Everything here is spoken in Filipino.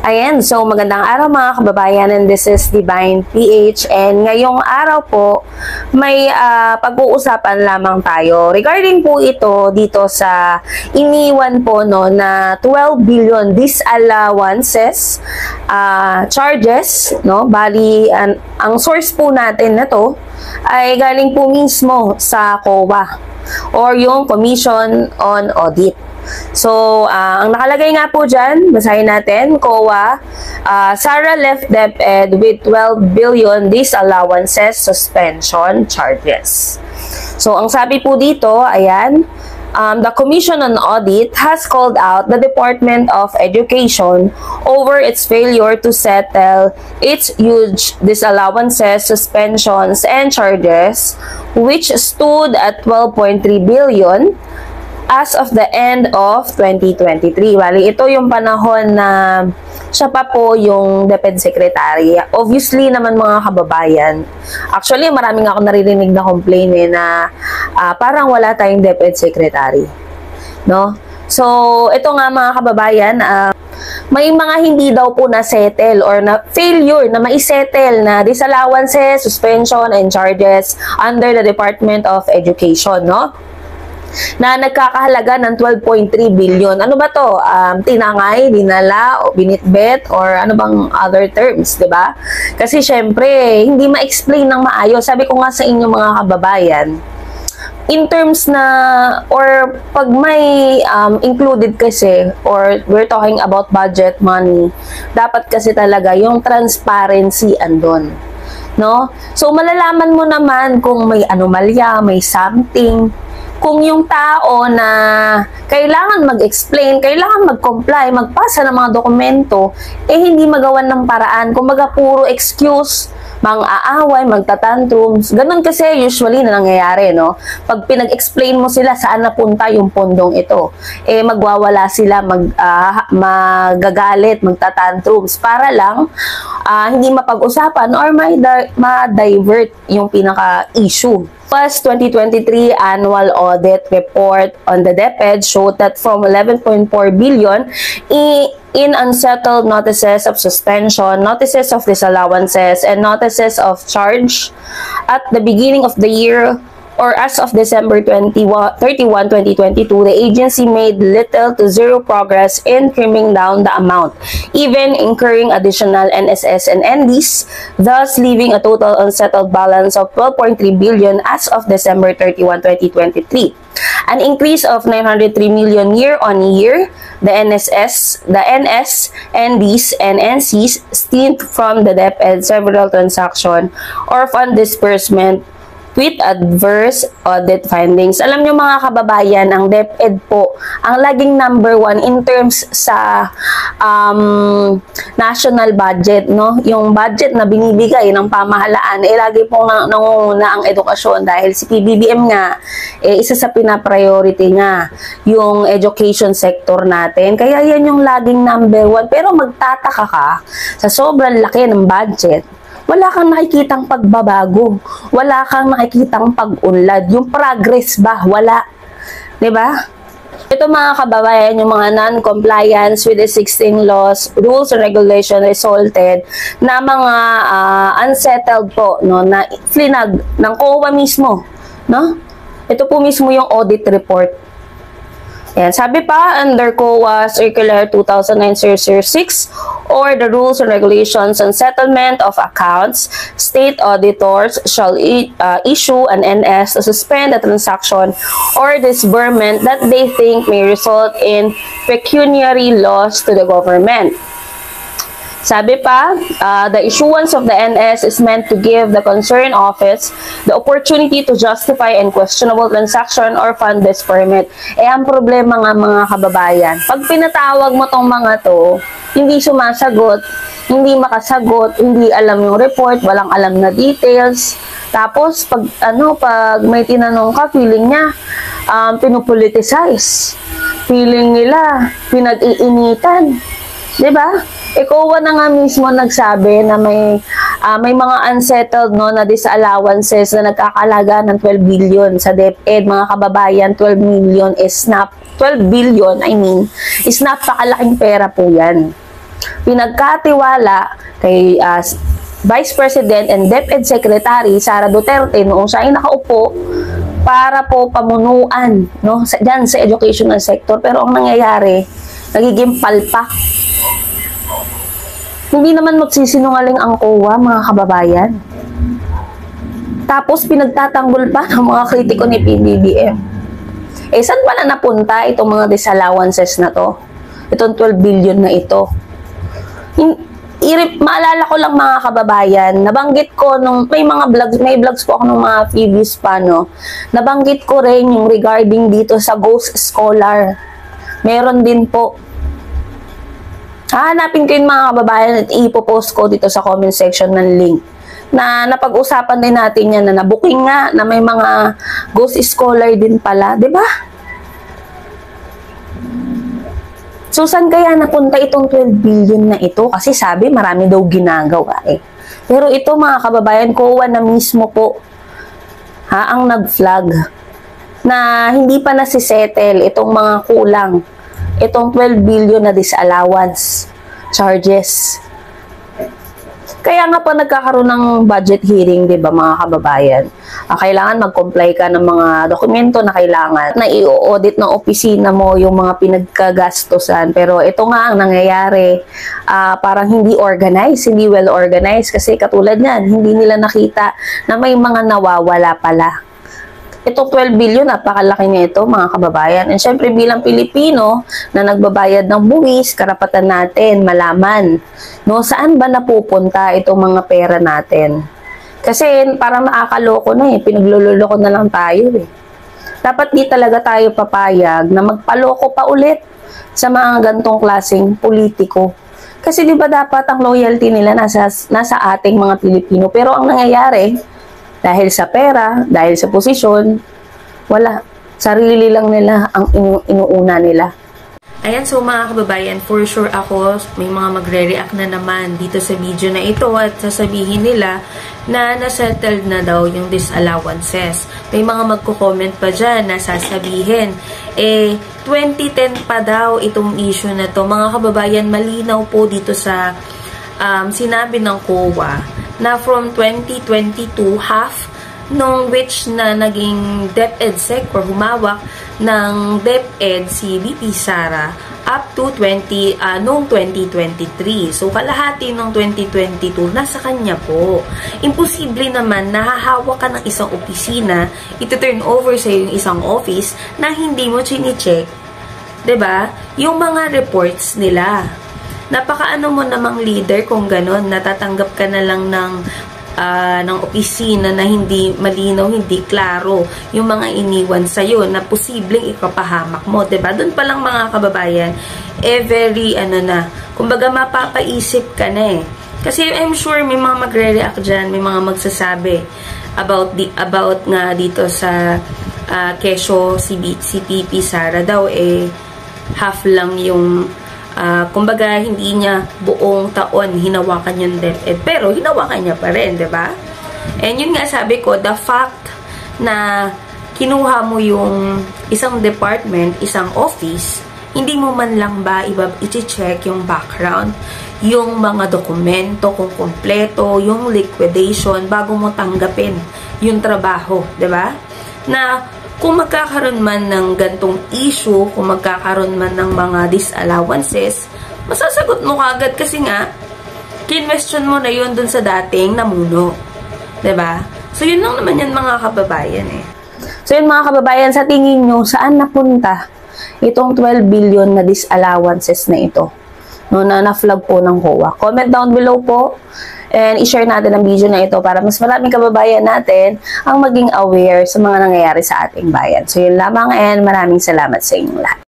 Ayan, so magandang araw mga kababayan, and this is Divine PH, and ngayong araw po may pag-uusapan lamang tayo regarding po ito dito sa iniwan po no na 12 billion disallowances charges no. Bali ang source po natin na to ay galing po mismo sa COA or yung Commission on Audit. So, ang nakalagay nga po dyan, basahin natin, COA, Sara left DepEd with 12 billion disallowances suspension charges. So, ang sabi po dito, ayan, the Commission on Audit has called out the Department of Education over its failure to settle its huge disallowances, suspensions, and charges, which stood at 12.3 billion as of the end of 2023. Bali, ito yung panahon na siya pa po yung DepEd Secretary. Obviously naman mga kababayan, actually maraming ako naririnig na complain na parang wala tayong DepEd Secretary. No? So, ito nga mga kababayan, may mga hindi daw po na-settle or na failure na ma-settle na disallowances, suspension, and charges under the Department of Education, no? Na nagkakahalaga ng 12.3 billion. Ano ba to? Tinangay, dinala, o binitbet, or ano bang other terms, di ba? Kasi syempre, hindi ma-explain ng maayos. Sabi ko nga sa inyo mga kababayan, in terms na, or pag may included kasi, or we're talking about budget money, dapat kasi talaga yung transparency andon. No? So, malalaman mo naman kung may anomalya, may something. Kung yung tao na kailangan mag-explain, kailangan mag-comply, magpasa ng mga dokumento, hindi magawan ng paraan. Kung maga puro excuse, mang-aaway, magtatantrums. Ganun kasi usually na nangyayari, no? Pag pinag-explain mo sila saan napunta yung pondong ito, magwawala sila, magagalit, magtatantrums para lang hindi mapag-usapan or ma-divert yung pinaka-issue. First 2023 annual audit report on the DepEd showed that from 11.4 billion in unsettled notices of suspension, notices of disallowances, and notices of charge at the beginning of the year, or as of December 31, 2022, the agency made little to zero progress in trimming down the amount, even incurring additional NSS and NDs, thus leaving a total unsettled balance of 12.3 billion as of December 31, 2023. An increase of 903 million year-on-year. The NS, NDs, and NCs stemmed from the DepEd several transaction or fund disbursement with adverse audit findings. Alam nyo mga kababayan, ang DepEd po, ang laging number 1 in terms sa national budget, no? Yung budget na binibigay ng pamahalaan, lagi po nangunguna ang edukasyon dahil si PBBM nga, isa sa pinapriority niya, yung education sector natin. Kaya yan yung laging number 1. Pero magtataka ka, sa sobrang laki ng budget, wala kang nakikitang pagbabago. Wala kang nakikitang pag-unlad. Yung progress ba? Wala. Diba? Ito mga kababayan, yung mga non-compliance with the 16 laws, rules, and regulation resulted na mga unsettled po, no, na flinag ng COA mismo. No? Ito po mismo yung audit report. Ayan, sabi pa, under COA Circular 2009-006 or the rules and regulations on settlement of accounts, state auditors shall issue an NS to suspend the transaction or disbursement that they think may result in pecuniary loss to the government. Sabi pa, the issuance of the NS is meant to give the concerned office the opportunity to justify unquestionable transaction or fund disbursement. Ang problema nga mga kababayan, pag pinatawag mo tong mga to, hindi sumasagot, hindi makasagot, hindi alam yung report, walang alam na details. Tapos, pag may tinanong ka, feeling niya, pinupoliticize. Feeling nila, pinag-iinitan. Diba? COA na nga mismo nagsabi na may mga unsettled no na disallowances na nagkakalaga ng 12 billion sa DepEd. Mga kababayan, 12 billion is napakalaking pera po yan. pinagkatiwala kay Vice President and DepEd Secretary Sara Duterte noong siya ay nakaupo para po pamunuan, no, dyan sa educational sector. Pero ang nangyayari, nagiging palpak. Hindi naman magsisinungaling ang COA, mga kababayan. Tapos pinagtatanggol pa ng mga kritiko ni PBBM. Saan pala napunta itong mga disallowances na to? Itong 12 billion na ito. Maalala ko lang, mga kababayan, nabanggit ko nung may vlogs po ako nung mga previous pa, no? Nabanggit ko rin yung regarding dito sa Ghost Scholar. Meron din po. Hahanapin ko yung mga kababayan at ipopost ko dito sa comment section ng link. Na napag-usapan din natin yan na nabuking nga na may mga Ghost Scholar din pala, 'di ba? So, saan kaya napunta itong 12 billion na ito? Kasi sabi, marami daw ginagawa eh. Pero ito, mga kababayan, COA na mismo po ang nag-flag na hindi pa nasisettle itong mga kulang. Itong 12 billion na disallowance charges. Kaya nga po nagkakaroon ng budget hearing, di ba, mga kababayan? Kailangan mag-comply ka ng mga dokumento na kailangan na i-audit ng opisina mo yung mga pinagkagastosan. Pero ito nga ang nangyayari, parang hindi organized, hindi well organized. Kasi katulad niyan, hindi nila nakita na may mga nawawala pala. Itong 12 billion, napakalaki niya ito, mga kababayan. And syempre, bilang Pilipino na nagbabayad ng buwis, karapatan natin malaman, no, saan ba napupunta itong mga pera natin? Kasi parang nakakaloko na eh, pinaglululoko na lang tayo eh. Dapat di talaga tayo papayag na magpaloko pa ulit sa mga gantong klaseng politiko. Kasi di ba dapat ang loyalty nila nasa ating mga Pilipino. Pero ang nangyayari, dahil sa pera, dahil sa posisyon, wala. Sarili lang nila ang inuuna nila. Ayan, so mga kababayan, for sure ako, may mga magre-react na naman dito sa video na ito at sasabihin nila na nasettled na daw yung disallowances. May mga magko-comment pa dyan na sasabihin, 2010 pa daw itong issue na to. Mga kababayan, malinaw po dito sa sinabi ng COA na from 2022, half nung which na naging DepEd Sec or humawak ng DepEd si VP Sara up to noong 2023. So, kalahati ng 2022 nasa kanya po. Imposible naman na hahawak ka ng isang opisina, ito-turn over sa yung isang office na hindi mo chine-check, 'di ba? Yung mga reports nila. Napakaano mo namang leader kung gano'n, natatanggap ka na lang ng opisina na hindi malinaw, hindi klaro yung mga iniwan sa'yo na posibleng ikapahamak mo, diba? Doon pa lang, mga kababayan, very, kumbaga mapapaisip ka na eh. Kasi I'm sure may mga magre-react dyan, may mga magsasabi about nga dito sa kesyo si PP Sara daw, half lang yung kumbaga, hindi niya buong taon hinawakan yung DepEd. Pero, hinawakan niya pa rin, diba? And yun nga sabi ko, the fact na kinuha mo yung isang department, isang office, hindi mo man lang ba i-check yung background, yung mga dokumento, kung kompleto, yung liquidation, bago mo tanggapin yung trabaho, diba? Na kung magkakaroon man ng gantong issue, kung magkakaroon man ng mga disallowances, masasagot mo kagad kasi nga, kinwestiyon mo na yun dun sa dating namuno. 'Di ba? So, yun lang naman yan, mga kababayan eh. So, yun, mga kababayan, sa tingin nyo, saan napunta itong 12 billion na disallowances na ito? No, na na-flag po ng COA. Comment down below po. And i-share natin ang video na ito para mas maraming kababayan natin ang maging aware sa mga nangyayari sa ating bayan. So, yun lamang and maraming salamat sa inyong lahat.